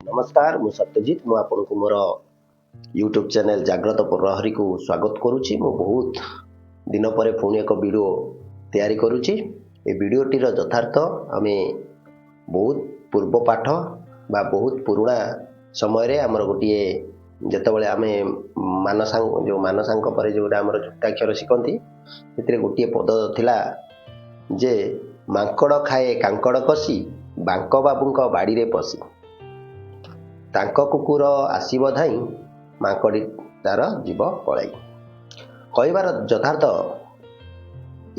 नमस्कार मु सत्यजित मु आपको मोर यूट्यूब चैनल जाग्रत प्रहरी को स्वागत करुच्ची। मु बहुत दिन पर पुणी एक वीडियो तैयारी करुच्ची। ए वीडियोटीर यथार्थ आम बहुत पूर्व पाठ बा बहुत पुराणा समय रे आमर गोटे जितेबाला आम मानसांग जो मानसांक पर जो आमर जुक्ताक्षर शिखती से गोटे पद थिला जे मांकड़ खाए कांकड़ कसी बांक बाबूंक बाड़ी रे पसी तांक कुकुर आसीब धाई मांकड़ी तार जीव पलाई। कहबार यथार्थ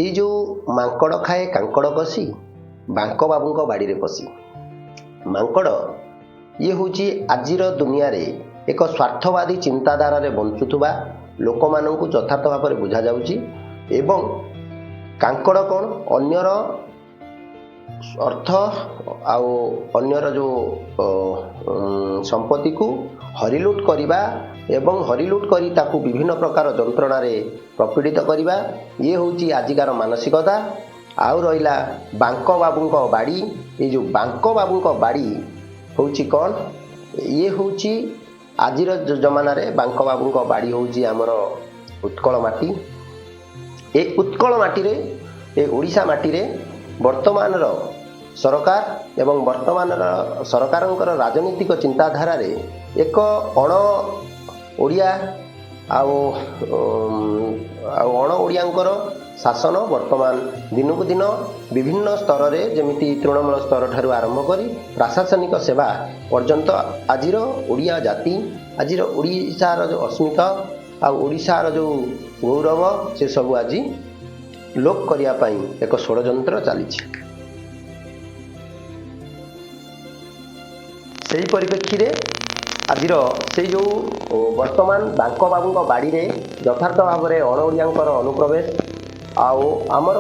ये जो मांकड़ खाए कांकड़ कसी बांक बाबूंक बाड़ी रे पसी मांकड़ ये हूँ आजिर दुनिया रे एक स्वार्थवादी चिंताधारा रे बंचुवा लोक मानू यथार्थ भाव में बुझा जाउची एवं कांकड़ कौन अन्यर अर्थ आउ अन्यर जो संपत्ति को हरिलुट करवा एवं हरिलुट करी ताकू विभिन्न प्रकार जंत्रणा रे प्रपीड़ित करवा ये हूँ आजिकार मानसिकता। आउ रहिला बांक बाबूंक बाड़ी ये जो बांक बाबूंक बाड़ी हूँ कौन ये हूँ आजिर जमाना रे बांक बाबूंक बाड़ी हूँ आमर उत्कल माटी। ए उत्कल माटी रे ए ओडिशा माटी रे वर्तमान सरकार एवं वर्तमान सरकारंकर राजनीतिक चिंताधारा रे एक अण ओडिया अण ओडियांकर शासन वर्तमान दिनकू दिन विभिन्न स्तर रे जमिति तृणमूल स्तर ठारू आरंभ करी प्रशासनिक सेवा पर्यंत आजिर ओडिया जाति आजिर ओडिशार जो अस्मिता आ ओडिशार जो गौरव से सब आज लोप करिया पई एक षड्यंत्र चली। से परिप्रेक्षी रे आजिर से जो वर्तमान बांक बाबूंक बाड़ी रे यथार्थ भाव में अण ओडियांकर अनुप्रवेश आउ आमर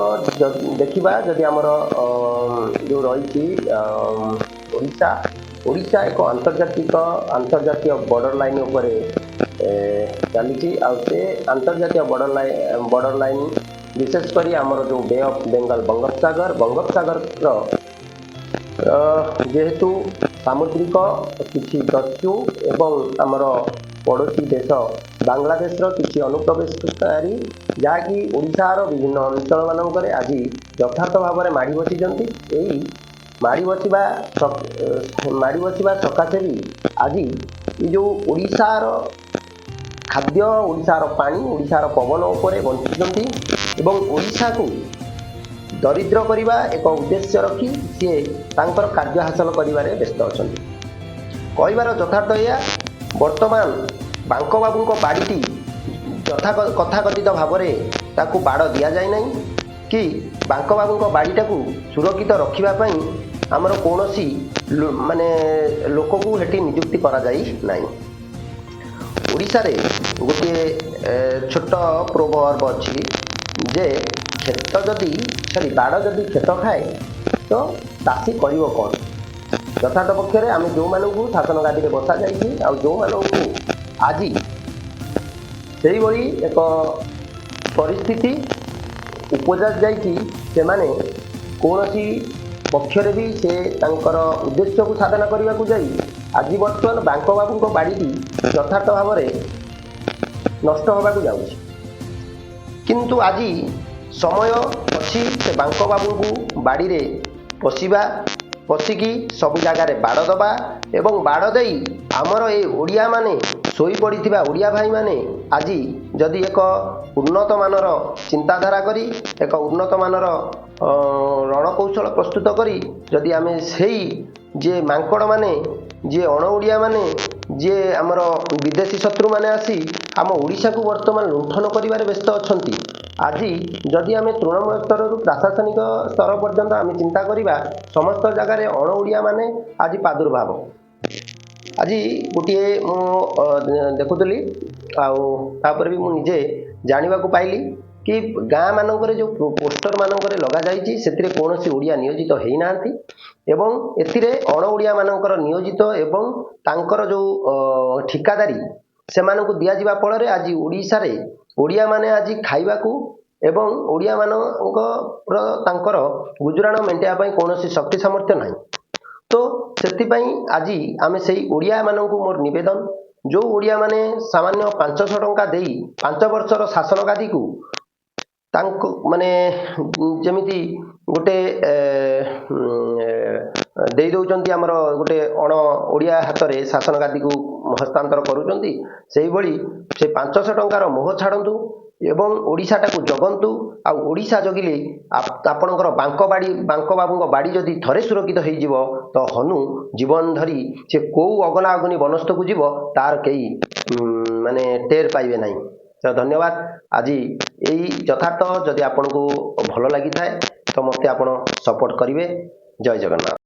देखा जदि आमर जो रही ओडिशा ओडिशा एक अंतर्जातीय बॉर्डर लाइन उपर चली अंतर्जातीय बॉर्डर लाइन विशेषकर आमर जो बे ऑफ बेंगल बंगोपसागर जेहेतु सामुद्रिक किसी दस्यु एवं आमर पड़ोसी देश बांग्लादेश किसी अनुप्रवेशकारी जहाँकि ओडिशार विभिन्न अंचल मानक आज यथार्थ भाव में माड़ी बसी माड़ी बसवा सकाशे भी आज ये जो ओडिशार खाद्य ओडिशार पानी ओडिशार पवन उपरे बंचुंट एवं ओडिशा को दरिद्र करने एक उद्देश्य रखी सी तांकर कार्य हासिल करिबारे व्यस्त अच्छा। कहबार यथार्थ या वर्तमान बांक बाबूंक बाड़ी कथाकथित भाव में ताकू बाड़ दि जाए ना कि बांक बाबूंक बाड़ीटा सुरक्षित रखापी आमर कौन माने लोक को हेटी नियुक्ति करा जाई नाही। ओडिशा रे गोटे छोट प्रोवर्ब अच्छी जे खेत जदि सॉरी बाड़ जदि खेत खाए तो चाषी कर कौन। यथार्थ पक्ष में आम जो मानू शासन गादी में बसा जा जो मानू आज से एक परिस्थिति उपजा से माने कौन पक्षरे भी से तांकर उद्देश्य को साधन करने को जाई आज बर्तमान बांक बाबू बाड़ी यथार्थ भाव में नष्ट होगा जाऊँगी। किंतु आज समय अच्छी से बांक बाबू को बाड़ी रे पशिकी सब जगार बाड़ दबा एवं बाड़ दे आमर ये ओडिया माने शोई पड़ा ओडिया भाई माने आज जदि एक उन्नत मानर चिंताधारा करी एक उन्नत मानर रणकौशल प्रस्तुत करी जदि आम से जे मांकड़ माने जे अण ओडिया माने जे आमर विदेशी शत्रु माने आसी आम ओडिशा को वर्तमान लुंठन करिबारे व्यस्त अछंती। आज जदि आम तृणमूल स्तर प्रशासनिक स्तर पर्यंत आम चिंता करिबा समस्त जगार अण ओडिया माने आज प्रादुर्भाव आज गोटे देखुली आपर भी मुझे जानवा को पाइली कि गाँ मानक जो पोस्टर मानक लगा जाइए से कौन ओडिया नियोजित होना एवं एथिरे अण ओडिया मानकर नियोजित एवं तांकर जो ठिकादारी से दि जावा फल आज ओडिशा रे ओडिया माने आज खाइबा को एवं ओडिया मानकर गुजराण मेंटेवा कौन शक्ति सामर्थ्य ना तो ସେଥିପାଇଁ ଆଜି ଆମେ ସେଇ ଓଡ଼ିଆମାନଙ୍କୁ ମୋର ନିବେଦନ, ଯେଉଁ ଓଡ଼ିଆମାନେ ସାମାନ୍ୟ 500 ଟଙ୍କା ଦେଇ 5 ବର୍ଷର ଶାସନ ଗାଦିକୁ ତାଙ୍କୁ ମାନେ ଯେମିତି ଗୋଟେ ଦେଇ ଦେଉଛନ୍ତି ଆମର ଗୋଟେ ଅଣ ଓଡ଼ିଆ ହାତରେ ଶାସନ ଗାଦିକୁ ହସ୍ତାନ୍ତର କରୁଛନ୍ତି, ସେଇଭଳି ସେ 500 ଟଙ୍କାର ମୋହ ଛାଡ଼ନ୍ତୁ ଏବଂ ଓଡ଼ିଶାଟାକୁ ଜଗନ୍ତୁ। ଆଉ ଓଡ଼ିଶା ଜଗିଲେ ଆପଣଙ୍କର ବାଙ୍କ ବାବୁଙ୍କ ବାଡ଼ି ଯଦି ଥରେ ସୁରକ୍ଷିତ ହେଇଯିବ ତ ହନୁ ଜୀବନ ଧରି ସେ କେଉଁ ଅଗନା ଅଗନି ବନସ୍ତକୁ ଯିବ ତାର କେହି ମାନେ ଟେର ପାଇବେ ନାହିଁ। ତ ଧନ୍ୟବାଦ। ଆଜି ଏଇ ଯଥାର୍ଥ ଯଦି ଆପଣଙ୍କୁ ଭଲ ଲାଗିଥାଏ ତ ମୋତେ ଆପଣ ସପୋର୍ଟ କରିବେ। ଜୟ ଜଗନ୍ନାଥ।